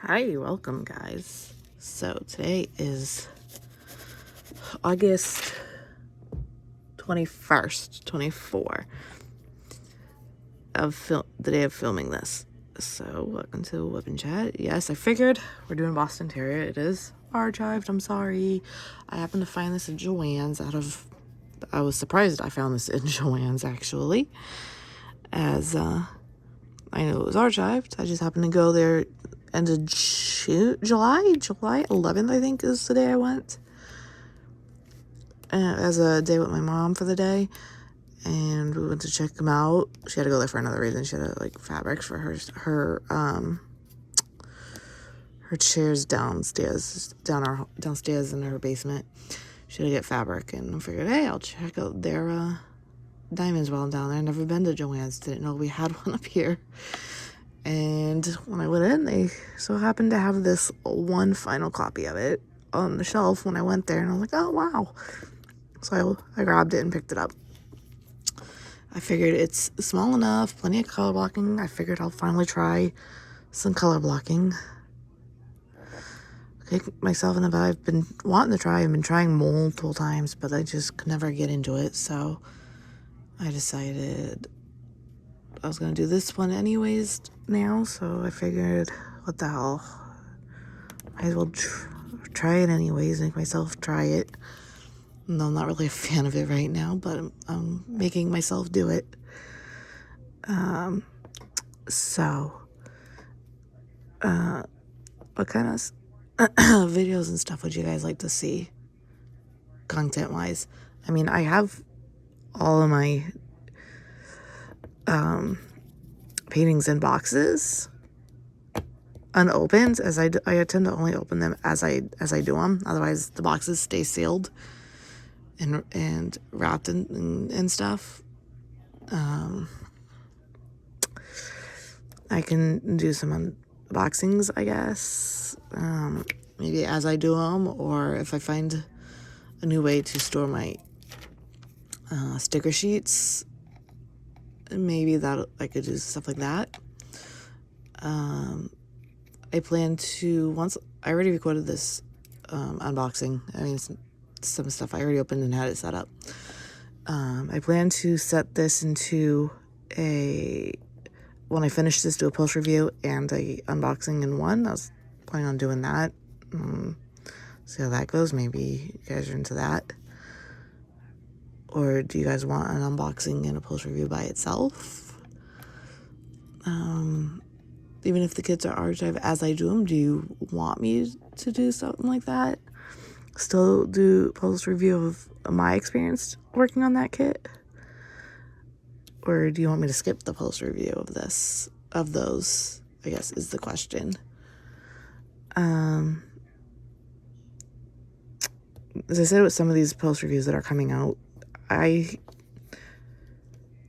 Hi, welcome guys. So today is August 21st, 24 of the day of filming this. So welcome to WIP and Chat. Yes, I figured we're doing Boston Terrier. It is archived. I'm sorry. I happened to find this at Joann's I was surprised I found this in Joann's actually, as I knew it was archived. I just happened to go there end of July 11th, I think is the day I went. As a day with my mom for the day, and we went to check them out. She had to go there for another reason. She had like fabrics for her chairs downstairs in her basement. She had to get fabric, and I figured, hey, I'll check out their diamonds while I'm down there. I've never been to Joann's, didn't know we had one up here. And when I went in, they so happened to have this one final copy of it on the shelf when I went there, and I'm like, oh wow. So I grabbed it and picked it up. I figured it's small enough, plenty of color blocking. I figured I'll finally try some color blocking. Kick myself in the butt. I've been wanting to try. I've been trying multiple times, but I just could never get into it. So I decided I was going to do this one anyways now. So I figured, what the hell? Might as well try it anyways, make myself try it. No, I'm not really a fan of it right now, but I'm making myself do it. What kind of videos and stuff would you guys like to see, content-wise? I mean, I have all of my paintings in boxes unopened, as I tend to only open them as I do them. Otherwise, the boxes stay sealed and wrapped and stuff. I can do some unboxings, I guess, maybe as I do them, or if I find a new way to store my sticker sheets, maybe that I could do stuff like that. I plan to, once I already recorded this unboxing, I mean some stuff I already opened and had it set up. I plan to set this into when I finish this, do a post review and a unboxing in one. I was planning on doing that. See how that goes. Maybe you guys are into that. Or do you guys want an unboxing and a post review by itself? Even if the kits are archived as I do them, do you want me to do something like that? Still do post review of my experience working on that kit? Or do you want me to skip the post review of those, I guess, is the question. As I said, with some of these post reviews that are coming out, I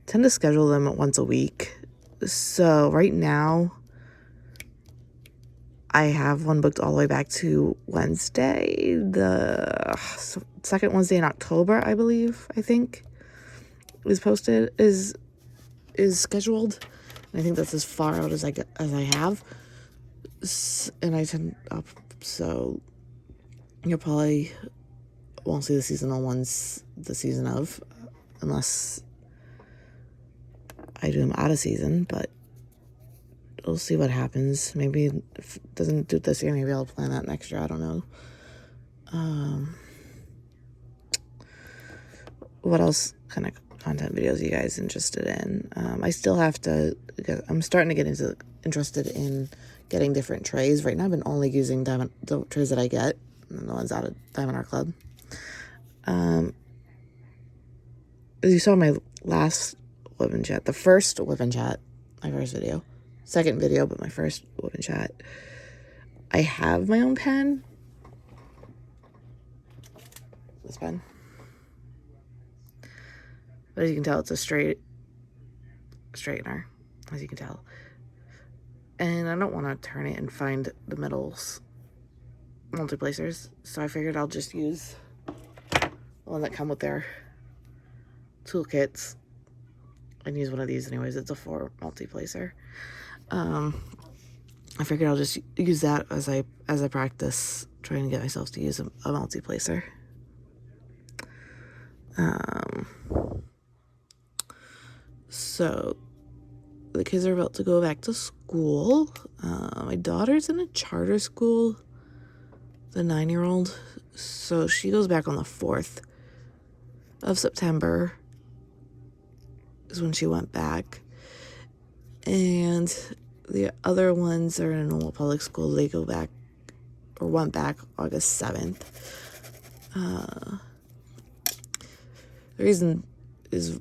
tend to schedule them once a week. So right now, I have one booked all the way back to Wednesday, the second Wednesday in October, I think, is scheduled. And I think that's as far out as I have. And I tend up, so you probably won't see the seasonal ones the season of, unless I do them out of season, but we'll see what happens. Maybe if it doesn't do it this year, maybe I'll plan that next year. I don't know. What else kind of content videos are you guys interested in? I still have to, I'm starting to get interested in getting different trays. Right now I've been only using the trays that I get, and the ones out of Diamond Art Club. As you saw my last WIP and Chat, the first WIP and Chat, my first video, second video, but my first WIP and Chat, I have my own pen. This pen. But as you can tell, it's a straightener, as you can tell. And I don't want to turn it and find the middles multiplacers, so I figured I'll just use the one that come with their toolkits and use one of these anyways. It's a 4 multiplacer. I figured I'll just use that as I practice trying to get myself to use a multiplacer. So the kids are about to go back to school. My daughter's in a charter school, the 9-year-old. So she goes back on the 4th of September is when she went back. And the other ones are in a normal public school. They go back or went back August 7th. The reason is,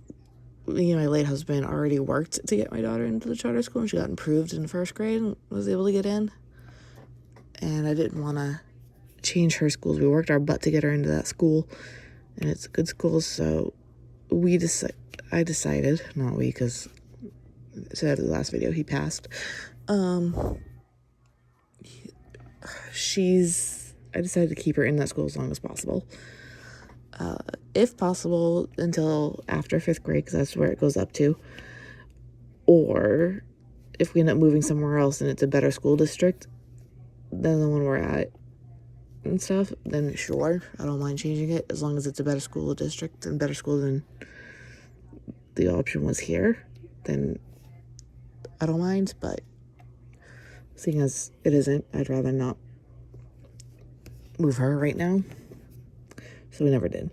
my late husband already worked to get my daughter into the charter school, and she got improved in 1st grade and was able to get in. And I didn't want to change her schools. We worked our butt to get her into that school, and it's a good school. So I decided, not we, because said in the last video he passed. I decided to keep her in that school as long as possible. If possible, until after 5th grade, because that's where it goes up to. Or if we end up moving somewhere else and it's a better school district than the one we're at and stuff, then sure, I don't mind changing it, as long as it's a better school district and better school than the option was here, then I don't mind. But seeing as it isn't, I'd rather not move her right now. So we never did.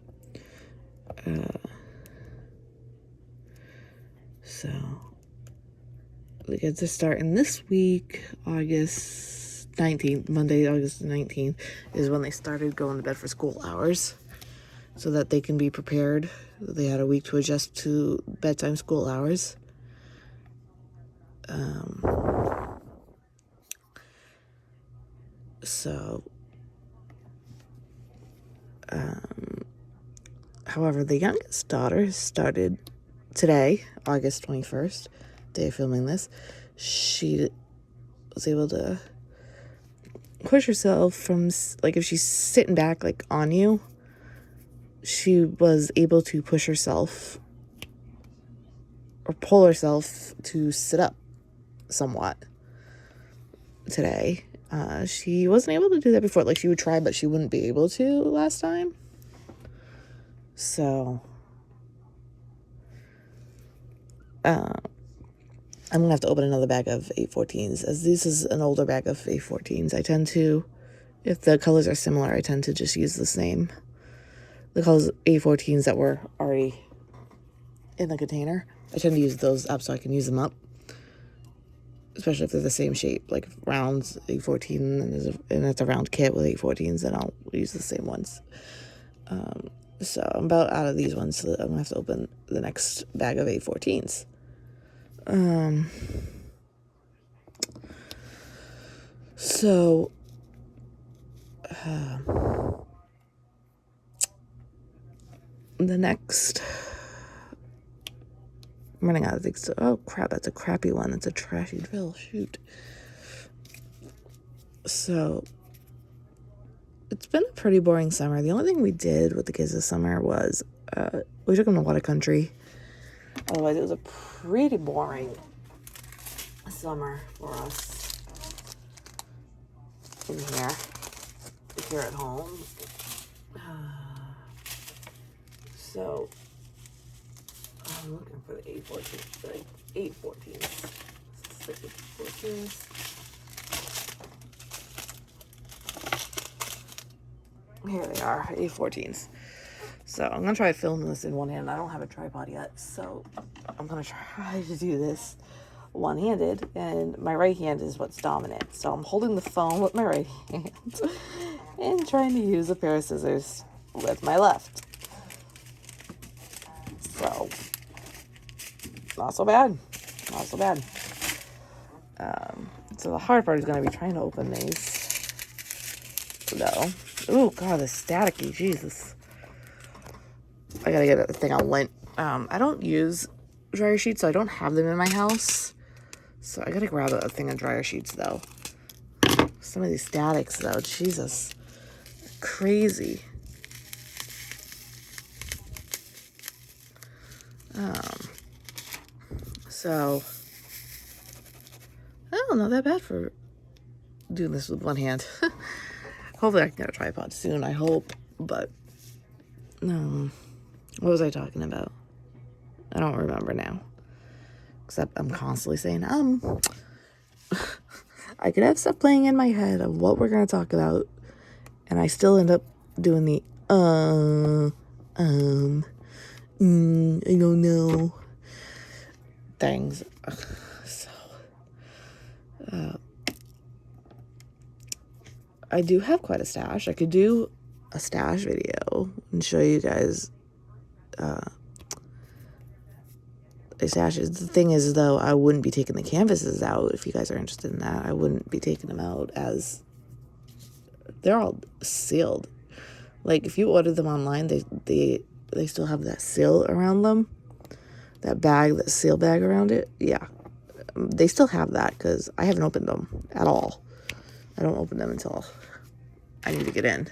So the kids are starting this week, August 19th, Monday, August 19th, is when they started going to bed for school hours, so that they can be prepared. They had a week to adjust to bedtime school hours. However, the youngest daughter started today, August 21st, day of filming this. She was able to push herself from, like, if she's sitting back, like, on you, she was able to push herself or pull herself to sit up somewhat today. She wasn't able to do that before. Like, she would try, but she wouldn't be able to last time. So I'm gonna have to open another bag of 814s, as this is an older bag of 814s. I tend to, if the colors are similar, I tend to just use the colors 814s that were already in the container. I tend to use those up so I can use them up, especially if they're the same shape, like rounds 814, and it's a round kit with 814s, then I'll use the same ones. So I'm about out of these ones, so I'm gonna have to open the next bag of 814s. The next, I'm running out of things. Oh crap, that's a crappy one. That's a trashy drill. Shoot. So it's been a pretty boring summer. The only thing we did with the kids this summer was we took them to water country. Otherwise, it was a pretty boring summer for us in here at home. So I'm looking for the 814s. Here they are, 814s. So I'm gonna try to film this in one hand. I don't have a tripod yet, so I'm gonna try to do this one-handed, and my right hand is what's dominant. So I'm holding the phone with my right hand and trying to use a pair of scissors with my left. So not so bad. So the hard part is gonna be trying to open these, though. Oh god, the staticky, Jesus. I gotta get a thing on lint. I don't use dryer sheets, so I don't have them in my house. So I gotta grab a thing of dryer sheets, though. Some of these statics, though, Jesus. Crazy. So, oh, not that bad for doing this with one hand. Hopefully I can get a tripod soon, I hope. But, no. What was I talking about? I don't remember now. Except I'm constantly saying, I could have stuff playing in my head of what we're going to talk about. And I still end up doing the, I don't know things. So, I do have quite a stash. I could do a stash video and show you guys the stashes. The thing is, though, I wouldn't be taking the canvases out. If you guys are interested in that, I wouldn't be taking them out as they're all sealed. Like, if you order them online, they still have that seal around them, that seal bag around it. Yeah, they still have that because I haven't opened them at all. I don't open them until I need to get in.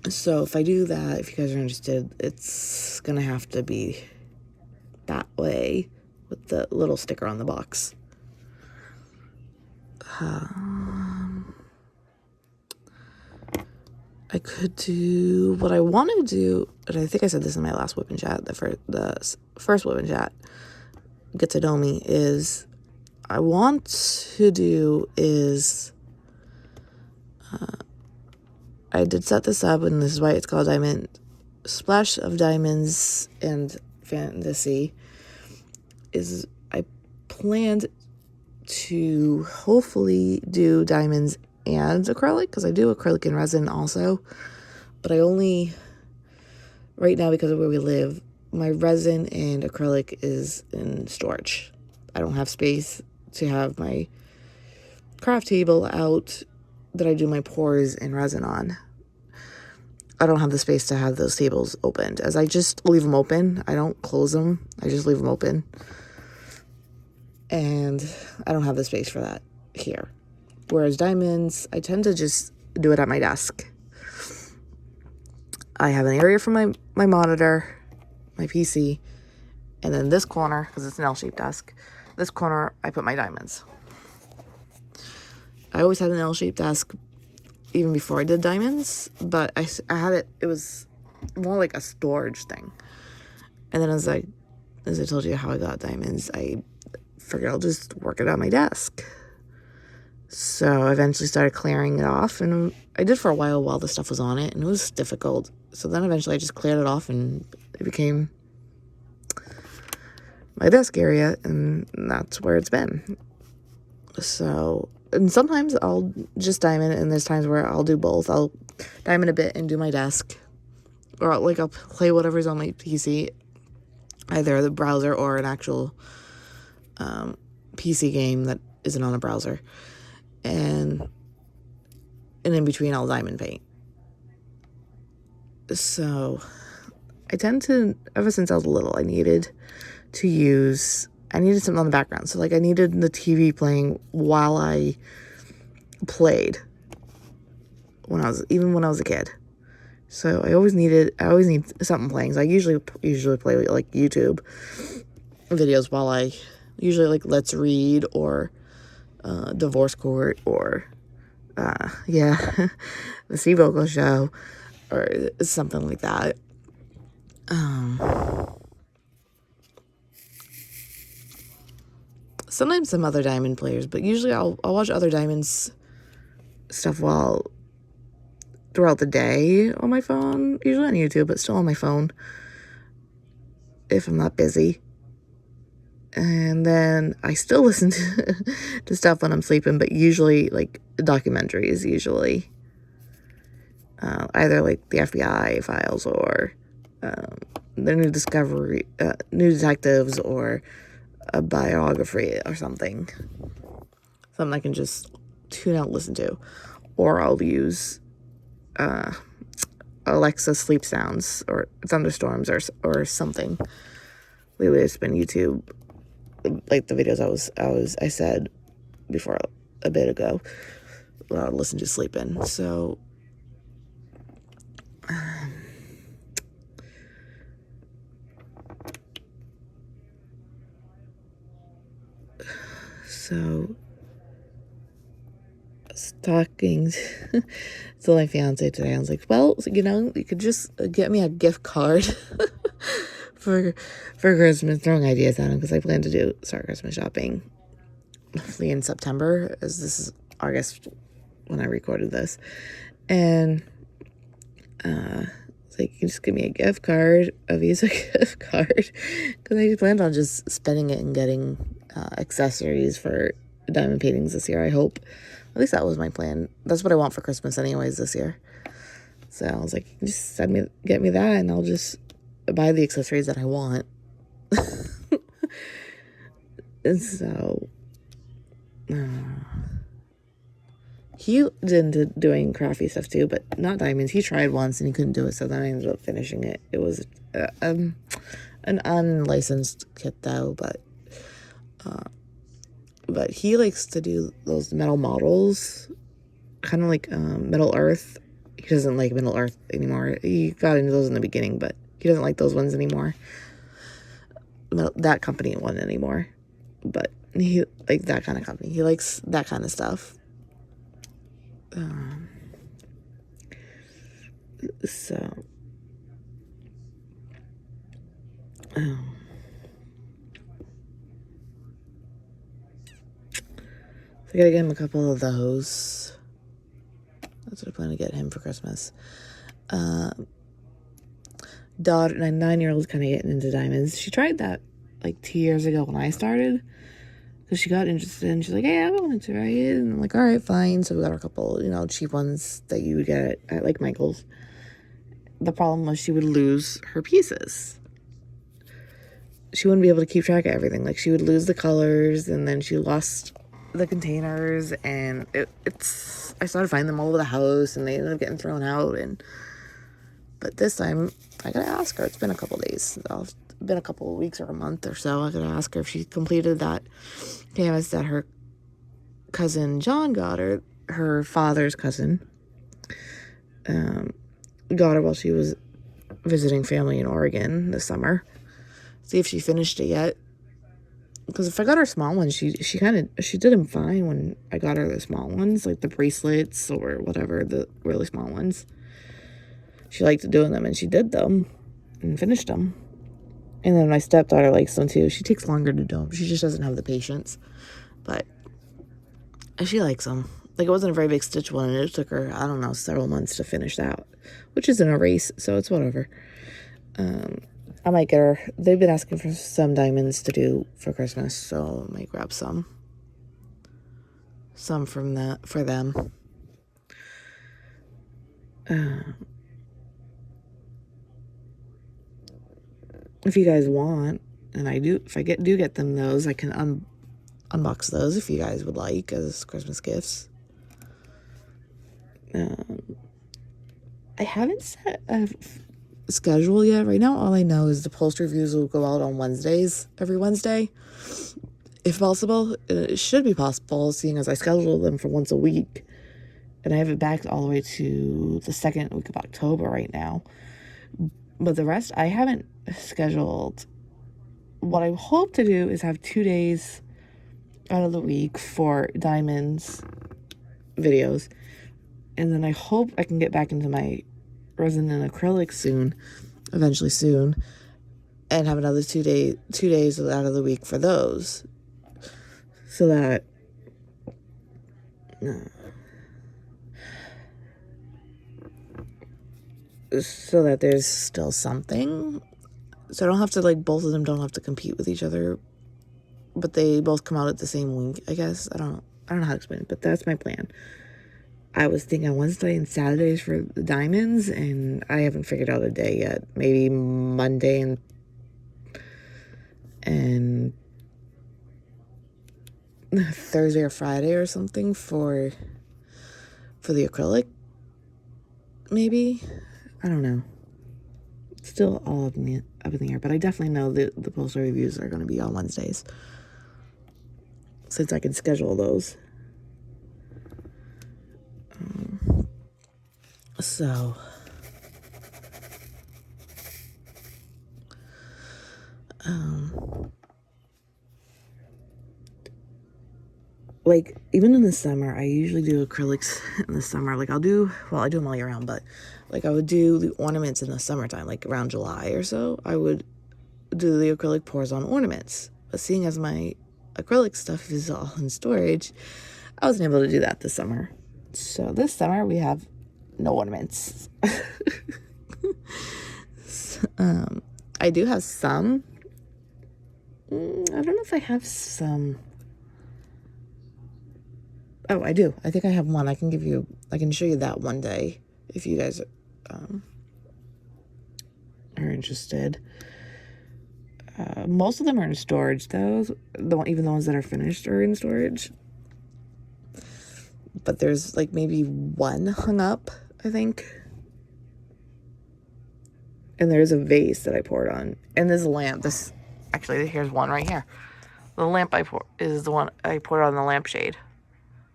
So if I do that, if you guys are interested, it's gonna have to be that way with the little sticker on the box. I could do what I want to do, and I think I said this in my last WIP and chat, the first WIP and chat, get to know me, is I want to do is, I did set this up, and this is why it's called Diamond Splash of Diamonds and Fantasy, is I planned to hopefully do diamonds and acrylic, because I do acrylic and resin also, but I only, right now because of where we live, my resin and acrylic is in storage. I don't have space to have my craft table out that I do my pours and resin on. I don't have the space to have those tables opened, as I just leave them open. I don't close them. I just leave them open. And I don't have the space for that here. Whereas diamonds, I tend to just do it at my desk. I have an area for my monitor, my PC, and then this corner, because it's an L-shaped desk, this corner, I put my diamonds. I always had an L-shaped desk even before I did diamonds, but I had it was more like a storage thing. And then as I told you how I got diamonds, I figured I'll just work it on my desk. So I eventually started clearing it off, and I did for a while the stuff was on it, and it was difficult. So then eventually I just cleared it off, and it became my desk area, and that's where it's been. So, and sometimes I'll just diamond, and there's times where I'll do both. I'll diamond a bit and do my desk, or I'll play whatever's on my PC, either the browser or an actual PC game that isn't on a browser, and in between I'll diamond paint. So I tend to, ever since I was little, I needed something on the background. So like I needed the TV playing while I played when I was a kid. So I always need something playing. So I usually play like YouTube videos while I usually like Let's Read or Divorce Court or the Steve Vocal Show or something like that. Sometimes some other diamond players, but usually I'll watch other diamonds stuff throughout the day on my phone, usually on YouTube, but still on my phone if I'm not busy. And then I still listen to stuff when I'm sleeping, but usually like documentaries, either like the FBI files or the New Detectives or a biography or something I can just tune out and listen to. Or I'll use Alexa sleep sounds or thunderstorms or something. Lately it's been YouTube, like the videos I said before a bit ago, I'll listen to sleeping. So stockings to my fiance today. I was like, well, you could just get me a gift card for Christmas. Throwing ideas at him because I plan to start Christmas shopping hopefully in September, as this is August when I recorded this. And it's like, you can just give me a gift card, a Visa gift card, because I planned on just spending it and getting accessories for diamond paintings this year, I hope. At least that was my plan. That's what I want for Christmas anyways this year. So I was like, just get me that, and I'll just buy the accessories that I want. And so he did doing crafty stuff too, but not diamonds. He tried once and he couldn't do it, so then I ended up finishing it. It was an unlicensed kit though, but he likes to do those metal models, kind of like Middle Earth. He doesn't like Middle Earth anymore. He got into those in the beginning, but he doesn't like those ones anymore. That company one anymore, but he like that kind of company. He likes that kind of stuff. So I gotta get him a couple of those. That's what I plan to get him for Christmas. Daughter, my 9-year-old's kind of getting into diamonds. She tried that like 2 years ago when I started, because she got interested and she's like, hey, I want to try it. And I'm like, all right, fine. So we got her a couple, cheap ones that you would get at like Michael's. The problem was she would lose her pieces. She wouldn't be able to keep track of everything. Like, she would lose the colors, and then she lost the containers, and I started finding them all over the house, and they ended up getting thrown out. But this time I gotta ask her. It's been a couple days. It's been a couple of weeks or a month or so. I gotta ask her if she completed that canvas that her cousin John got her father's cousin got her while she was visiting family in Oregon this summer. See if she finished it yet. Because if I got her small ones, she did them fine when I got her the small ones, like the bracelets or whatever, the really small ones. She liked doing them, and she did them and finished them. And then my stepdaughter likes them too. She takes longer to do them. She just doesn't have the patience. But she likes them. Like, it wasn't a very big stitch one, and it took her, I don't know, several months to finish that, which isn't a race, so it's whatever. I might get her. They've been asking for some diamonds to do for Christmas, so I might grab some for them. If you guys want, and if I do get them those, I can unbox those if you guys would like as Christmas gifts. I haven't set a schedule yet. Right now, all I know is the post reviews will go out on Wednesdays, every Wednesday, if possible. It should be possible, seeing as I schedule them for once a week, and I have it back all the way to the second week of October right now. But the rest, I haven't scheduled. What I hope to do is have 2 days out of the week for diamonds videos, and then I hope I can get back into my resin and acrylic eventually soon, and have another 2 days out of the week for those, so that there's still something, so I don't have to, like, both of them don't have to compete with each other, but they both come out at the same week, I guess. I don't know how to explain it, but that's my plan. I was thinking Wednesday and Saturdays for the diamonds, and I haven't figured out a day yet. Maybe Monday and Thursday or Friday or something for the acrylic. Maybe. I don't know. It's still all up in the air, but I definitely know that the poster reviews are going to be on Wednesdays, since I can schedule those. So like, even in the summer, I usually do acrylics in the summer. Like, I do them all year round, but, like, I would do the ornaments in the summertime, like, around July or so. I would do the acrylic pours on ornaments. But seeing as my acrylic stuff is all in storage, I wasn't able to do that this summer. So this summer, we have no ornaments. I do have some. I don't know if I have some. Oh, I do. I think I have one. I can show you that one day if you guys are interested. Most of them are in storage, though. Even the ones that are finished are in storage. But there's like maybe one hung up, I think. And there's a vase that I poured on. And this lamp, actually, here's one right here. The lamp is the one I poured on the lampshade.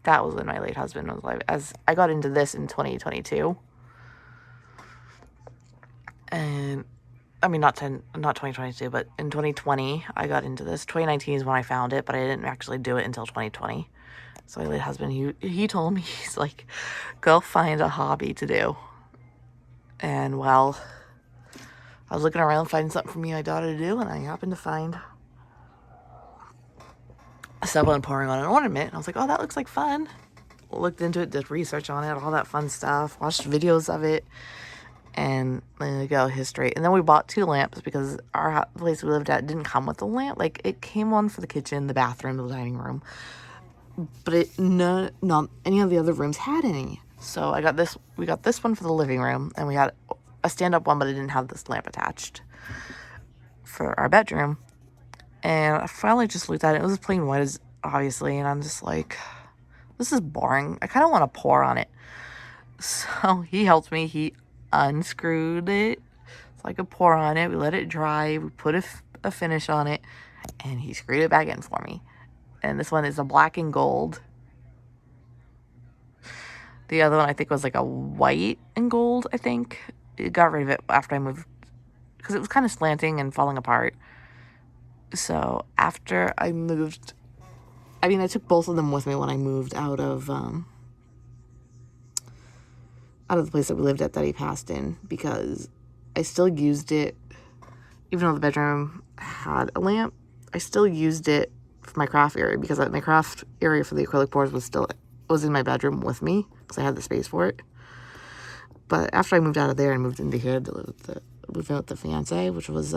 That was when my late husband was alive. As I got into this in 2022. And, I mean, not 2022, but in 2020, I got into this. 2019 is when I found it, but I didn't actually do it until 2020. So my late husband, he told me, he's like, go find a hobby to do. And, well, I was looking around finding something for me and my daughter to do, and I happened to find someone pouring on an ornament. And I was like, oh, that looks like fun. Looked into it, did research on it, all that fun stuff, watched videos of it, and there you go, history. And then we bought 2 lamps because the place we lived at didn't come with a lamp. Like, it came one for the kitchen, the bathroom, the dining room, but not any of the other rooms had any. So we got this one for the living room, and we had a stand-up one, but it didn't have this lamp attached for our bedroom. And I finally just looked at it. It was plain white, obviously, and I'm just like, this is boring. I kind of want to pour on it. So he helped me. He unscrewed it so I could pour on it. We let it dry. We put a finish on it, and he screwed it back in for me. And this one is a black and gold. The other one I think was like a white and gold, I think. It got rid of it after I moved because it was kind of slanting and falling apart. So after I moved, I mean, I took both of them with me when I moved out of the place that we lived at that he passed in, because I still used it, even though the bedroom had a lamp, I still used it for my craft area, because my craft area for the acrylic pours was in my bedroom with me because I had the space for it. But after I moved out of there and moved into here to live with the fiance, which was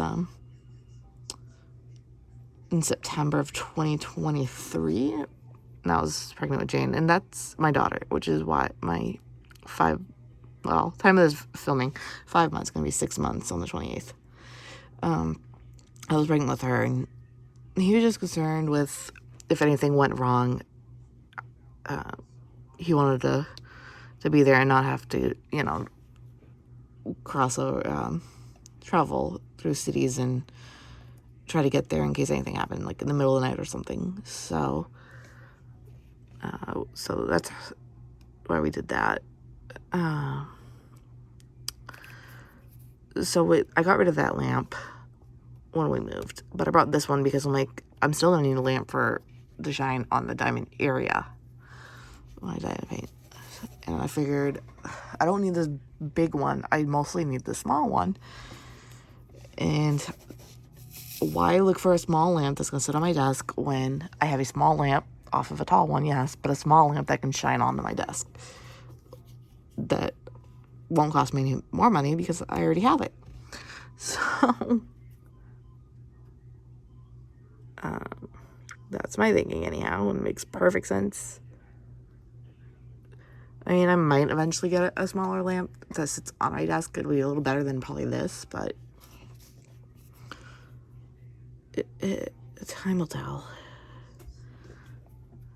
in September of 2023, and I was pregnant with Jane, and that's my daughter, which is why my time of this filming, 5 months, gonna be 6 months on the 28th. I was pregnant with her, and he was just concerned with if anything went wrong. He wanted to be there and not have to, cross over, travel through cities and try to get there in case anything happened, like in the middle of the night or something. So that's why we did that. So I got rid of that lamp when we moved, but I brought this one because I'm like, I'm still gonna need a lamp to shine on the diamond area when I diamond paint. And I figured I don't need this big one. I mostly need the small one. And why look for a small lamp that's going to sit on my desk when I have a small lamp off of a tall one, yes, but a small lamp that can shine onto my desk that won't cost me any more money because I already have it. So that's my thinking anyhow, and it makes perfect sense. I mean, I might eventually get a smaller lamp that sits on my desk. It'll be a little better than probably this, but time will tell.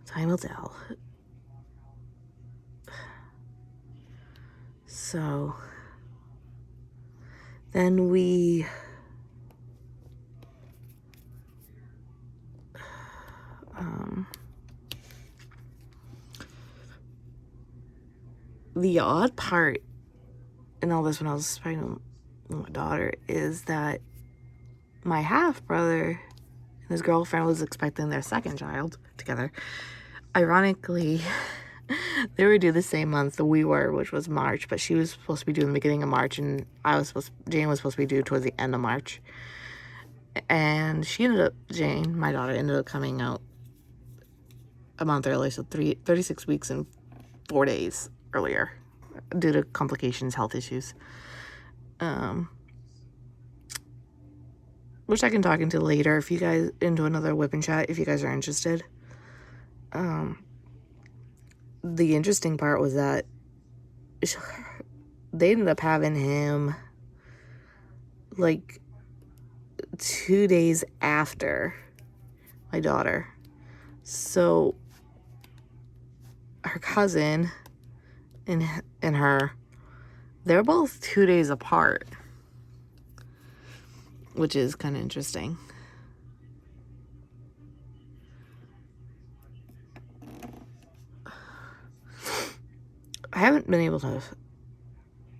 Time will tell. So then we the odd part in all this when I was pregnant with my daughter is that my half brother and his girlfriend was expecting their second child together ironically, they were due the same month that we were, which was March, but she was supposed to be due in the beginning of March, and Jane was supposed to be due towards the end of March. And Jane, my daughter, ended up coming out a month early, so 36 weeks and 4 days earlier due to complications, health issues. Which I can talk into later if you guys, into another WIP and chat if you guys are interested. The interesting part was that they ended up having him like 2 days after my daughter. So her cousin and her, they're both 2 days apart, which is kind of interesting. I haven't been able to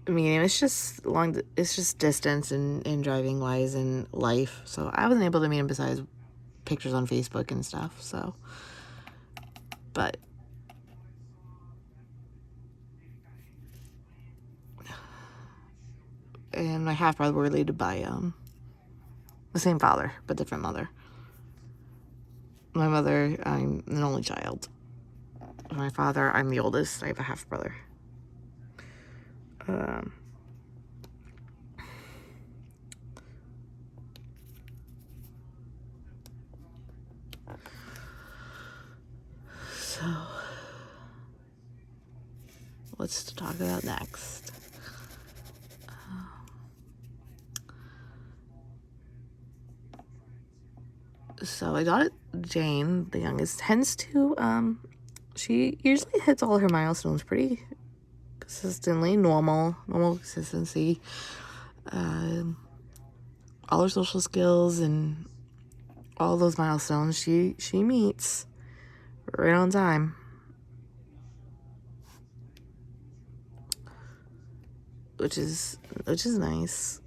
meet him. It's just distance and driving wise and life. So I wasn't able to meet him besides pictures on Facebook and stuff. So, but and my half brother were related by the same father but different mother. My mother, I'm an only child. My father, I'm the oldest. I have a half brother. So, what's to talk about next? So my daughter Jane, the youngest, tends to she usually hits all her milestones pretty consistently, normal consistency. All her social skills and all those milestones she meets right on time, which is nice.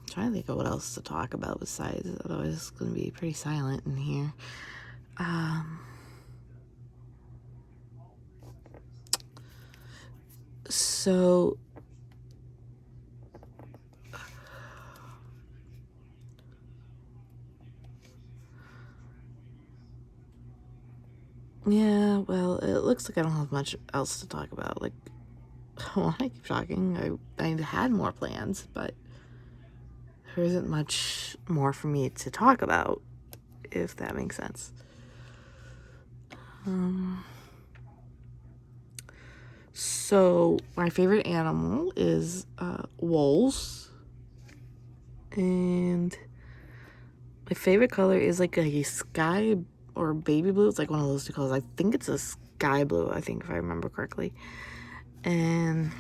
Trying to think of what else to talk about besides, otherwise it's going to be pretty silent in here. So yeah, well, it looks like I don't have much else to talk about. Like, I want to keep talking. I had more plans, but there isn't much more for me to talk about, if that makes sense. So my favorite animal is wolves, and my favorite color is like a sky or baby blue. It's like one of those two colors. I think it's a sky blue, I think, if I remember correctly. And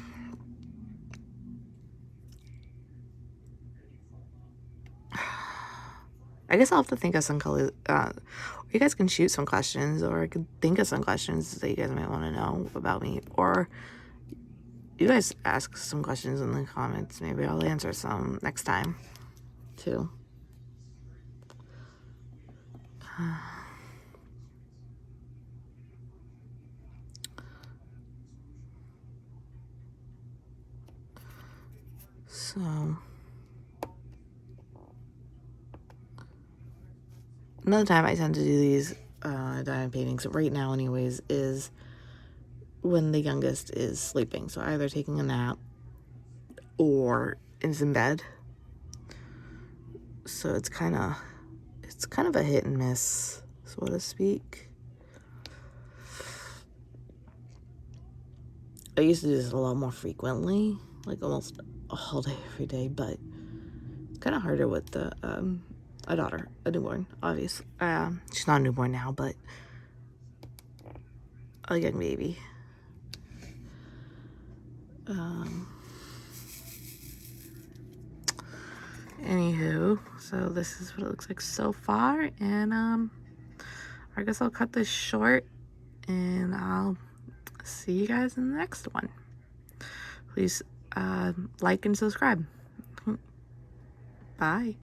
I guess I'll have to think of some colors. You guys can shoot some questions, or I could think of some questions that you guys might want to know about me, or you guys ask some questions in the comments. Maybe I'll answer some next time too. So another time I tend to do these diamond paintings right now anyways is when the youngest is sleeping, so either taking a nap or is in bed. So it's kind of a hit and miss, so to speak. I used to do this a lot more frequently, like almost all day every day, but it's kind of harder with a newborn, obviously. She's not a newborn now, but a young baby. Anywho, so this is what it looks like so far, and I guess I'll cut this short, and I'll see you guys in the next one. Please like and subscribe. Bye.